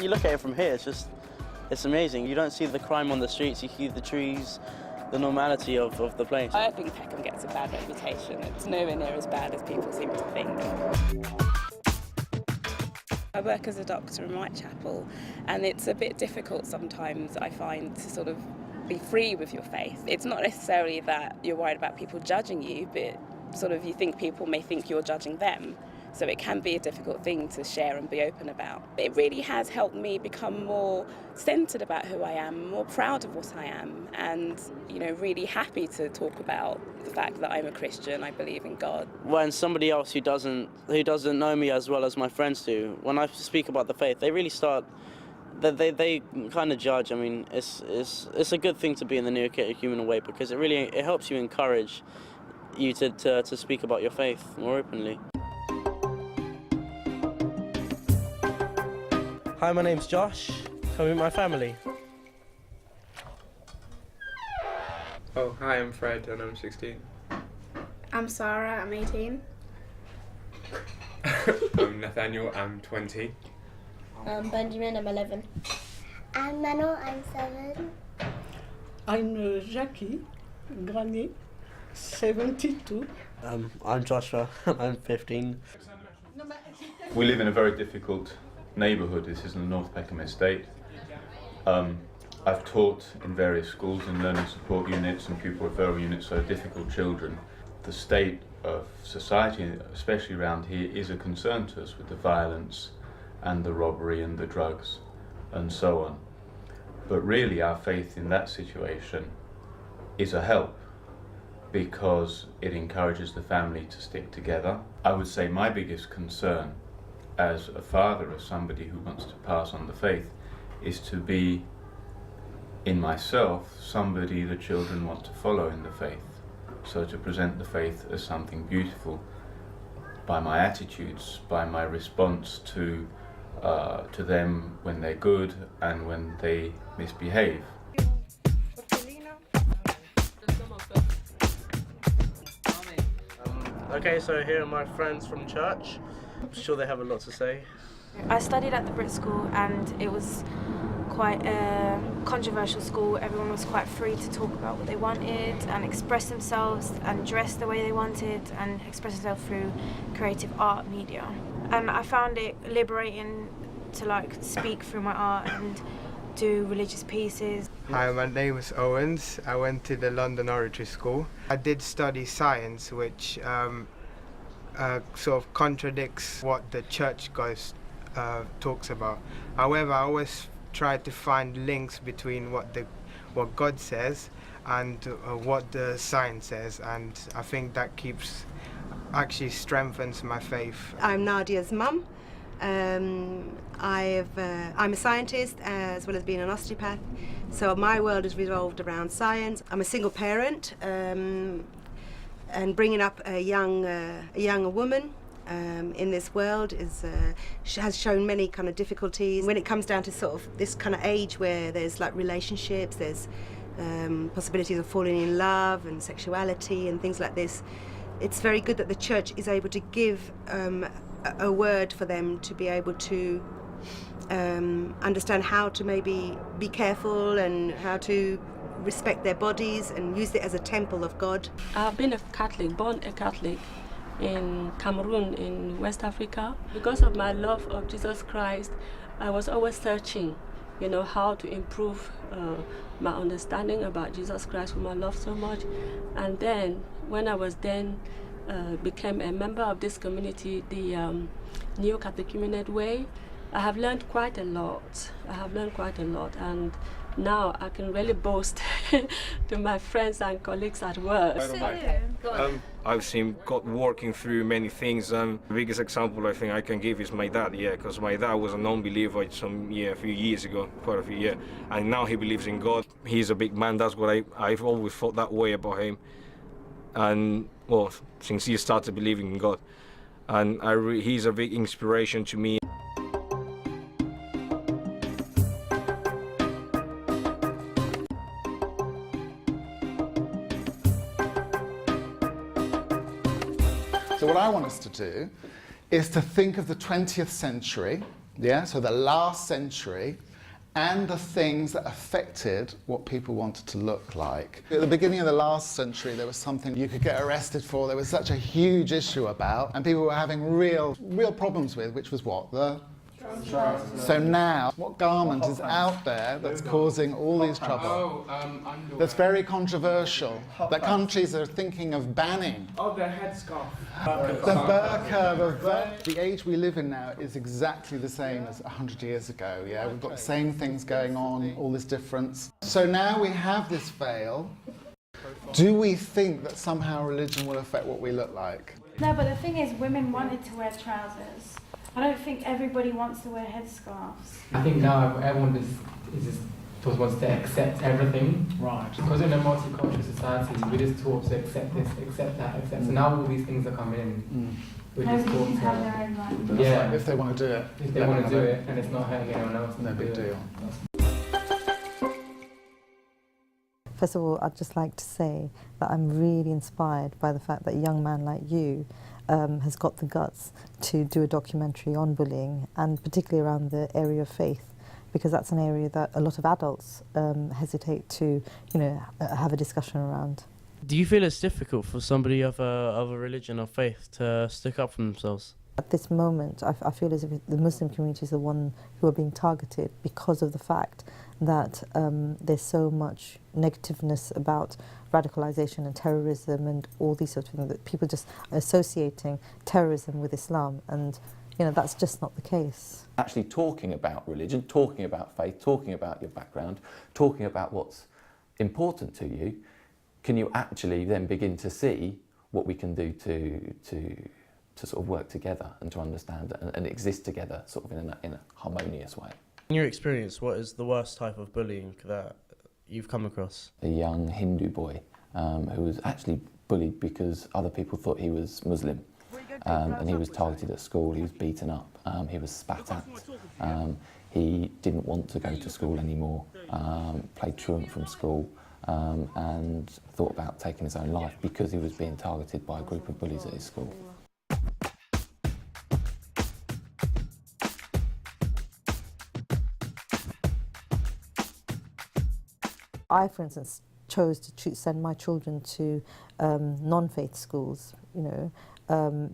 You look at it from here, it's amazing. You don't see the crime on the streets, you see the trees, the normality of the place. I think Peckham gets a bad reputation. It's nowhere near as bad as people seem to think. I work as a doctor in Whitechapel, and it's a bit difficult sometimes, I find, to sort of be free with your faith. It's not necessarily that you're worried about people judging you, but sort of you think people may think you're judging them. So it can be a difficult thing to share and be open about. It really has helped me become more centred about who I am, more proud of what I am, and really happy to talk about the fact that I'm a Christian, I believe in God. When somebody else who doesn't know me as well as my friends do, when I speak about the faith, they really start. They kind of judge. I mean, it's a good thing to be in the New Ecumenism way, because it helps you encourage you to speak about your faith more openly. Hi, my name's Josh. Come with my family. Oh, hi, I'm Fred and I'm 16. I'm Sarah, I'm 18. I'm Nathaniel, I'm 20. I'm Benjamin, I'm 11. I'm Mano, I'm 7. I'm Jackie Granier, 72. I'm Joshua. I'm 15. We live in a very difficult neighbourhood. This is in the North Peckham estate. I've taught in various schools in learning support units and pupil referral units, so difficult children. The state of society, especially around here, is a concern to us with the violence and the robbery and the drugs and so on. But really our faith in that situation is a help, because it encourages the family to stick together. I would say my biggest concern as a father, as somebody who wants to pass on the faith, is to be in myself somebody the children want to follow in the faith. So to present the faith as something beautiful by my attitudes, by my response to them when they're good and when they misbehave. Okay, so here are my friends from church. I'm sure they have a lot to say. I studied at the Brit School, and it was quite a controversial school. Everyone was quite free to talk about what they wanted and express themselves and dress the way they wanted and express themselves through creative art media. And I found it liberating to speak through my art and do religious pieces. Hi, my name is Owens. I went to the London Oratory School. I did study science, which sort of contradicts what the church talks about. However, I always try to find links between what God says and what the science says, and I think that actually strengthens my faith. I'm Nadia's mum. I'm a scientist as well as being an osteopath, so my world is revolved around science. I'm a single parent, and bringing up a young woman in this world has shown many kind of difficulties. When it comes down to sort of this kind of age where there's relationships, there's possibilities of falling in love and sexuality and things like this, it's very good that the church is able to give a word for them to be able to understand how to maybe be careful and how to respect their bodies and use it as a temple of God. I've been a Catholic, born a Catholic in Cameroon in West Africa. Because of my love of Jesus Christ, I was always searching, how to improve my understanding about Jesus Christ, whom I love so much. And then when I was became a member of this community, the New Catechumenate Way, I have learned quite a lot. And now I can really boast to my friends and colleagues at work. I've seen God working through many things. The biggest example I think I can give is my dad, because my dad was a non-believer a few years ago, quite a few years, and now he believes in God. He's a big man. That's what I've always thought that way about him. And well, since he started believing in God, and he's a big inspiration to me. So what I want us to do is to think of the 20th century Yeah, so the last century, and the things that affected what people wanted to look like. At the beginning of the last century, there was something you could get arrested for. There was such a huge issue about, and people were having real problems with, which was what? The trousers. So now, what garment is out there that's causing all these trouble? That's very controversial. That countries are thinking of banning. Oh, the headscarf. The burqa, the age we live in now is exactly the same as 100 years ago, yeah? We've got the same things going on, all this difference. So now we have this veil. Do we think that somehow religion will affect what we look like? No, but the thing is, women wanted to wear trousers. I don't think everybody wants to wear headscarves. I think now everyone just wants to accept everything. Right. Because in a multicultural society, we're just taught to accept this, accept that, accept. So now all these things are coming in. We're just taught to have their own life. Yeah, like if they want to do it. If they want to do it and it's not hurting anyone else, no big deal. First of all, I'd just like to say that I'm really inspired by the fact that a young man like you has got the guts to do a documentary on bullying, and particularly around the area of faith, because that's an area that a lot of adults hesitate to, have a discussion around. Do you feel it's difficult for somebody of a religion or faith to stick up for themselves? At this moment, I feel as if the Muslim community is the one who are being targeted because of the fact that there's so much negativeness about radicalisation and terrorism and all these sort of things, that people just associating terrorism with Islam, and that's just not the case. Actually talking about religion, talking about faith, talking about your background, talking about what's important to you, can you actually then begin to see what we can do to sort of work together and to understand and exist together sort of in a harmonious way. In your experience, what is the worst type of bullying that you've come across? A young Hindu boy who was actually bullied because other people thought he was Muslim, and he was targeted at school, he was beaten up, he was spat at, he didn't want to go to school anymore, played truant from school, and thought about taking his own life because he was being targeted by a group of bullies at his school. I, for instance, chose to send my children to non-faith schools,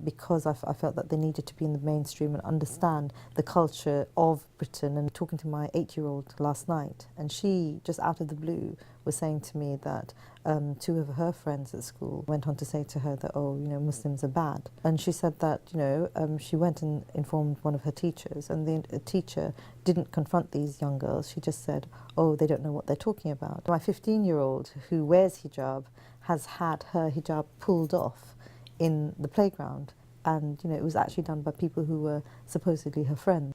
because I felt that they needed to be in the mainstream and understand the culture of Britain. And talking to my 8-year-old last night, and she, just out of the blue, was saying to me that 2 of her friends at school went on to say to her that, Muslims are bad. And she said that, she went and informed one of her teachers, and the teacher didn't confront these young girls. She just said, they don't know what they're talking about. My 15-year-old, who wears hijab, has had her hijab pulled off in the playground, and it was actually done by people who were supposedly her friends.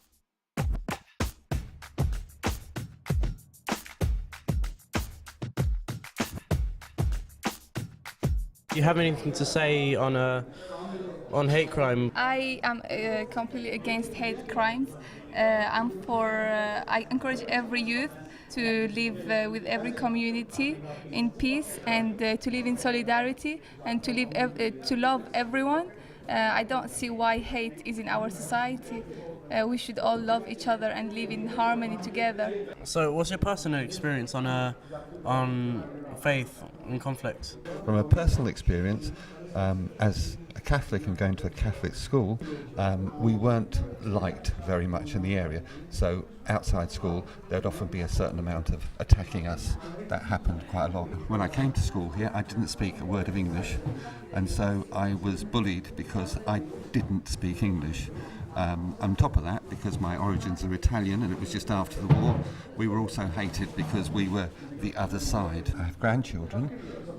Do you have anything to say on hate crime? I am completely against hate crimes. I encourage every youth to live with every community in peace, and to live in solidarity, and to love everyone. I don't see why hate is in our society. We should all love each other and live in harmony together. So, what's your personal experience on faith and conflict? From a personal experience, as a Catholic and going to a Catholic school, we weren't liked very much in the area. So outside school, there'd often be a certain amount of attacking us. That happened quite a lot. When I came to school here, I didn't speak a word of English, and so I was bullied because I didn't speak English. On top of that, because my origins are Italian and it was just after the war, we were also hated because we were the other side. I have grandchildren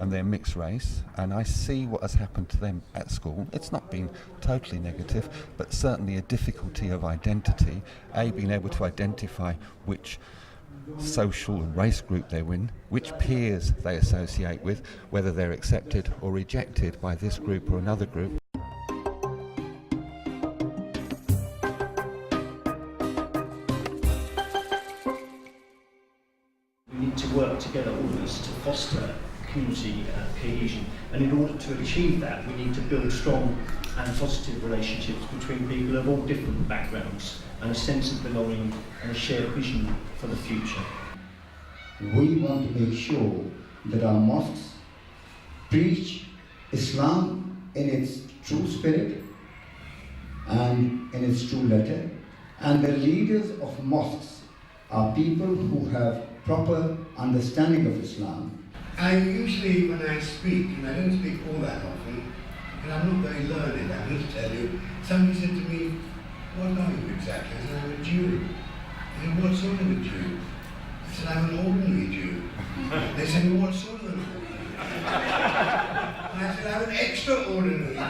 and they're mixed race, and I see what has happened to them at school. It's not been totally negative, but certainly a difficulty of identity, being able to identify which social and race group they're in, which peers they associate with, whether they're accepted or rejected by this group or another group. We need to work together, all of us, to foster community cohesion. And in order to achieve that, we need to build strong and positive relationships between people of all different backgrounds and a sense of belonging and a shared vision for the future. We want to make sure that our mosques preach Islam in its true spirit and in its true letter, and the leaders of mosques are people who have proper understanding of Islam. I usually, when I speak, and I don't speak all that often, and I'm not very learned, I must tell you, somebody said to me, "What are you exactly?" I said, "I'm a Jew." They said, "What sort of a Jew?" I said, "I'm an ordinary Jew." They said, "What sort of an ordinary Jew?" And I said, "I'm an extraordinary Jew."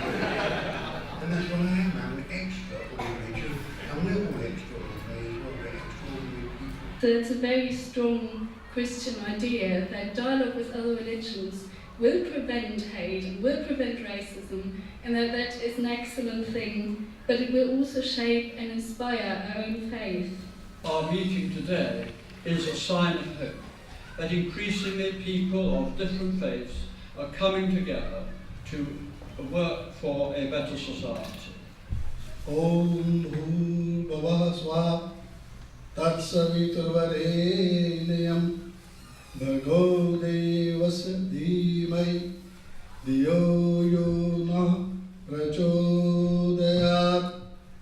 And that's what I am, I'm an extraordinary Jew. And we're all extraordinary, we're extraordinary people. So it's a very strong Christian idea that dialogue with other religions will prevent hate and will prevent racism, and that is an excellent thing, but it will also shape and inspire our own faith. Our meeting today is a sign of hope, that increasingly people of different faiths are coming together to work for a better society. Om Bhurbhuvah Swaha Tatsaviturvarenyam Bhargo Devasya Dhimai Dhiyo Yo Nah Prachodayat.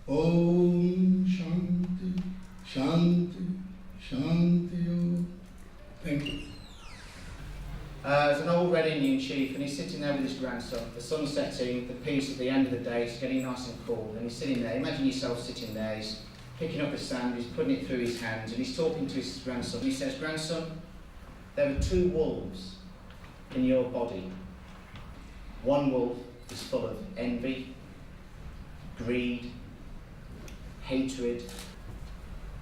Om Shanti Shanti Shanti Om. Thank you. There's an old Red Indian chief, and he's sitting there with his grandson. The sun's setting, the peace at the end of the day, it's getting nice and cool, and he's sitting there. Imagine yourself sitting there, he's picking up his sand, he's putting it through his hands, and he's talking to his grandson. He says, "Grandson, there are two wolves in your body. One wolf is full of envy, greed, hatred.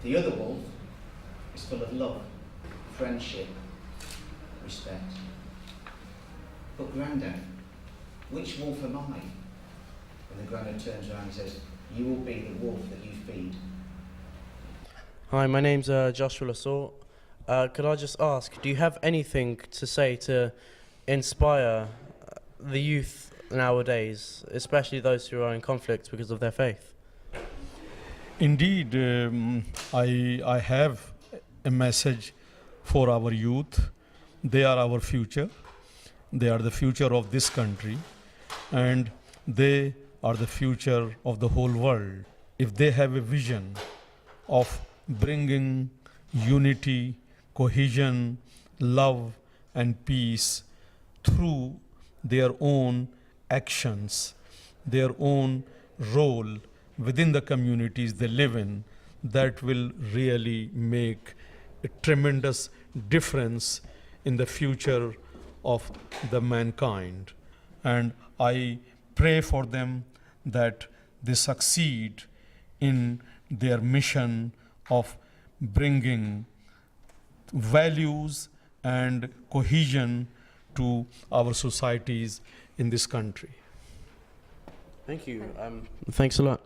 The other wolf is full of love, friendship, respect. But Grandad, which wolf am I?" And the Grandad turns around and says, "You will be the wolf that you feed." Hi, my name's Joshua Lassault. Could I just ask, do you have anything to say to inspire the youth nowadays, especially those who are in conflict because of their faith? Indeed, I have a message for our youth. They are our future. They are the future of this country, and they are the future of the whole world. If they have a vision of bringing unity, cohesion, love, and peace through their own actions, their own role within the communities they live in, that will really make a tremendous difference in the future of the mankind. And I pray for them that they succeed in their mission of bringing values and cohesion to our societies in this country. Thank you. Thanks a lot.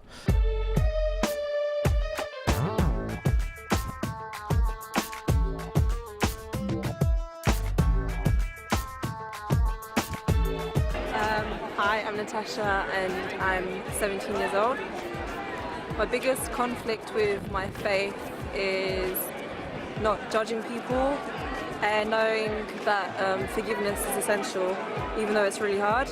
Hi, I'm Natasha and I'm 17 years old. My biggest conflict with my faith is not judging people and knowing that forgiveness is essential, even though it's really hard.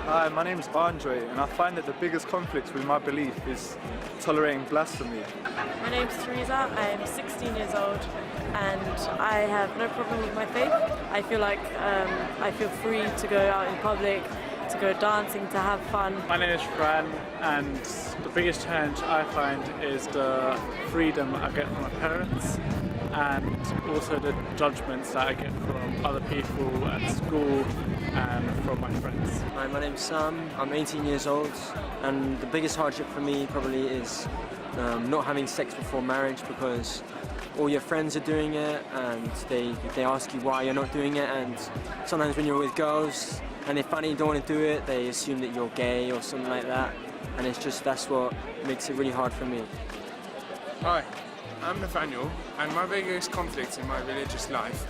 Hi, my name's Andre, and I find that the biggest conflict with my belief is tolerating blasphemy. My name's Teresa, I am 16 years old, and I have no problem with my faith. I feel like I feel free to go out in public, to go dancing, to have fun. My name is Fran, and the biggest challenge I find is the freedom I get from my parents, and also the judgments that I get from other people at school and from my friends. Hi, my name's Sam, I'm 18 years old, and the biggest hardship for me probably is not having sex before marriage, because all your friends are doing it and they ask you why you're not doing it, and sometimes when you're with girls and they find out you don't want to do it, they assume that you're gay or something like that, and it's just, that's what makes it really hard for me. Hi, I'm Nathaniel, and my biggest conflict in my religious life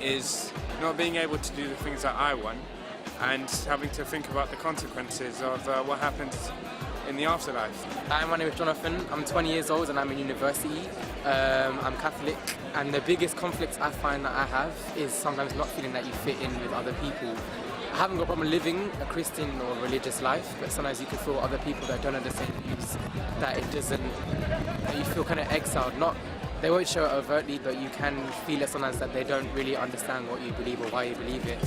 is not being able to do the things that I want and having to think about the consequences of what happens in the afterlife. Hi, my name is Jonathan. I'm 20 years old and I'm in university. I'm Catholic, and the biggest conflict I find that I have is sometimes not feeling that you fit in with other people. I haven't got a problem living a Christian or religious life, but sometimes you can feel other people that don't understand views, that you feel kind of exiled. They won't show it overtly, but you can feel it sometimes that they don't really understand what you believe or why you believe it.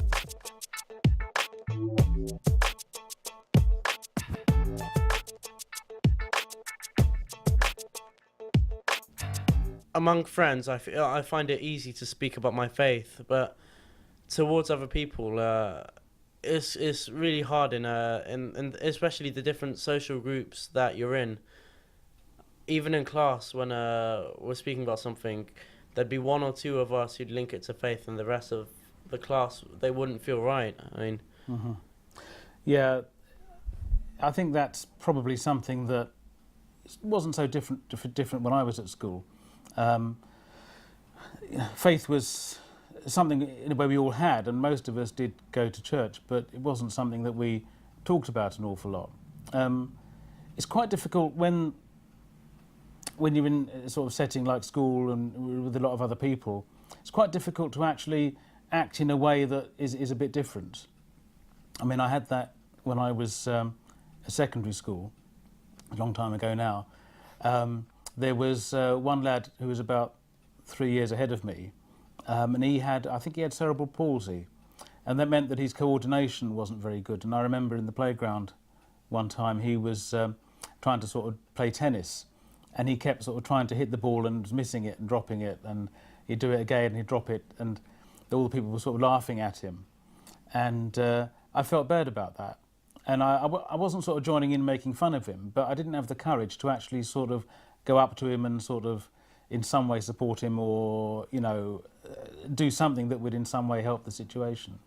Among friends, I find it easy to speak about my faith, but towards other people, it's really hard in especially the different social groups that you're in. Even in class, when we're speaking about something, there'd be one or two of us who'd link it to faith, and the rest of the class, they wouldn't feel right. I mean, yeah, I think that's probably something that wasn't so different when I was at school. Faith was something in a way we all had, and most of us did go to church, but it wasn't something that we talked about an awful lot. It's quite difficult when you're in a sort of setting like school and with a lot of other people. It's quite difficult to actually act in a way that is a bit different. I mean, I had that when I was at secondary school, a long time ago now. There was one lad who was about 3 years ahead of me, and I think he had cerebral palsy, and that meant that his coordination wasn't very good. And I remember in the playground one time he was trying to sort of play tennis, and he kept sort of trying to hit the ball and was missing it and dropping it, and he'd do it again and he'd drop it, and all the people were sort of laughing at him. And I felt bad about that. And I wasn't sort of joining in making fun of him, but I didn't have the courage to actually sort of go up to him and sort of in some way support him, or, you know, do something that would in some way help the situation,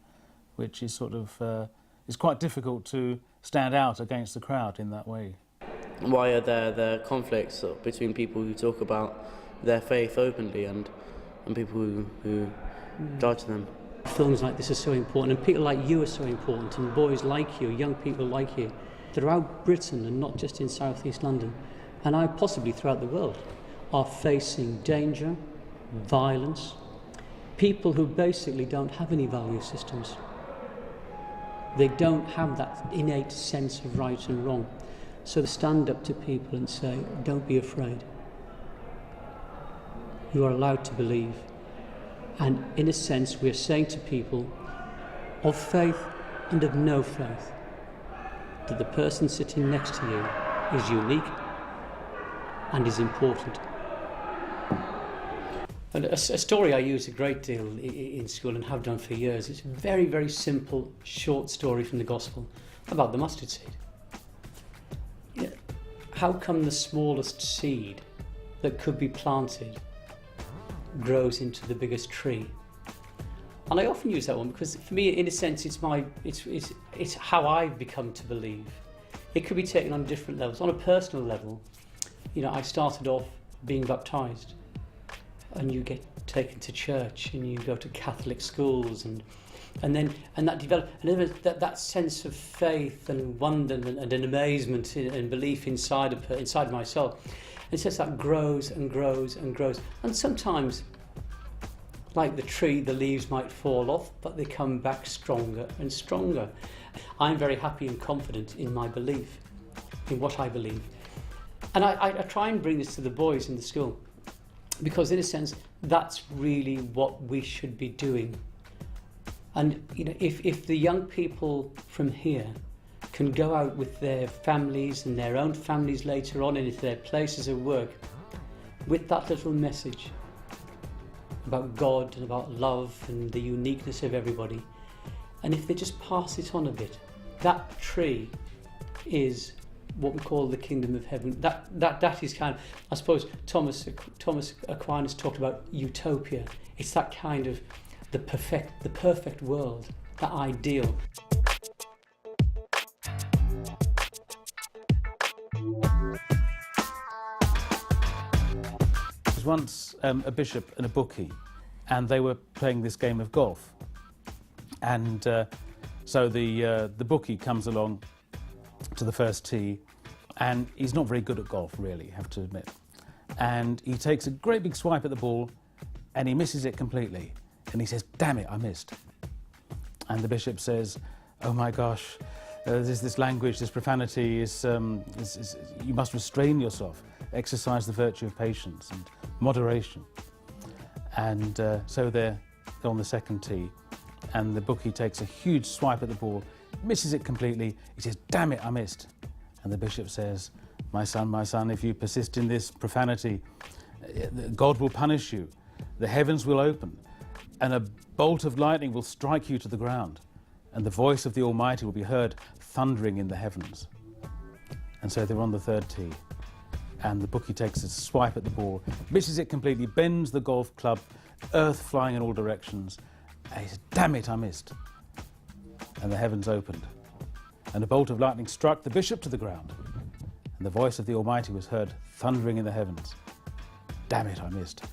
which is sort of, it's quite difficult to stand out against the crowd in that way. Why are there conflicts between people who talk about their faith openly and people who judge them? Films like this are so important, and people like you are so important, and boys like you, young people like you, throughout Britain and not just in South East London, and possibly throughout the world, are facing danger, violence, people who basically don't have any value systems. They don't have that innate sense of right and wrong. So stand up to people and say, don't be afraid. You are allowed to believe. And in a sense, we're saying to people of faith and of no faith that the person sitting next to you is unique and is important. And a story I use a great deal in school and have done for years. It's a very, very simple, short story from the Gospel about the mustard seed. Yeah. How come the smallest seed that could be planted grows into the biggest tree? And I often use that one because for me, in a sense, it's how I've become to believe. It could be taken on different levels. On a personal level, you know, I started off being baptized, and you get taken to church and you go to Catholic schools, and that developed, and then that sense of faith and wonder and an amazement and belief inside myself. And it's just that grows and grows and grows. And sometimes, like the tree, the leaves might fall off, but they come back stronger and stronger. I'm very happy and confident in my belief, in what I believe. And I try and bring this to the boys in the school, because in a sense, that's really what we should be doing. And you know, if the young people from here can go out with their families and their own families later on into their places of work with that little message about God and about love and the uniqueness of everybody, and if they just pass it on a bit, that tree is what we call the kingdom of heaven. That is kind of, I suppose, Thomas Aquinas talked about utopia. It's that kind of the perfect world, that ideal. I was once a bishop and a bookie, and they were playing this game of golf. And so the bookie comes along to the first tee, and he's not very good at golf, really, I have to admit. And he takes a great big swipe at the ball, and he misses it completely. And he says, "Damn it, I missed." And the bishop says, "Oh my gosh, this language, this profanity you must restrain yourself, exercise the virtue of patience and moderation." And so they're on the second tee, and the bookie takes a huge swipe at the ball, misses it completely. He says, "Damn it, I missed." And the bishop says, my son, if you persist in this profanity, God will punish you. The heavens will open, and a bolt of lightning will strike you to the ground, and the voice of the Almighty will be heard thundering in the heavens. And so they're on the third tee, and the bookie takes a swipe at the ball, misses it completely, bends the golf club, earth flying in all directions, and he says, "Damn it, I missed." And the heavens opened, and a bolt of lightning struck the bishop to the ground, and the voice of the Almighty was heard thundering in the heavens. "Damn it, I missed."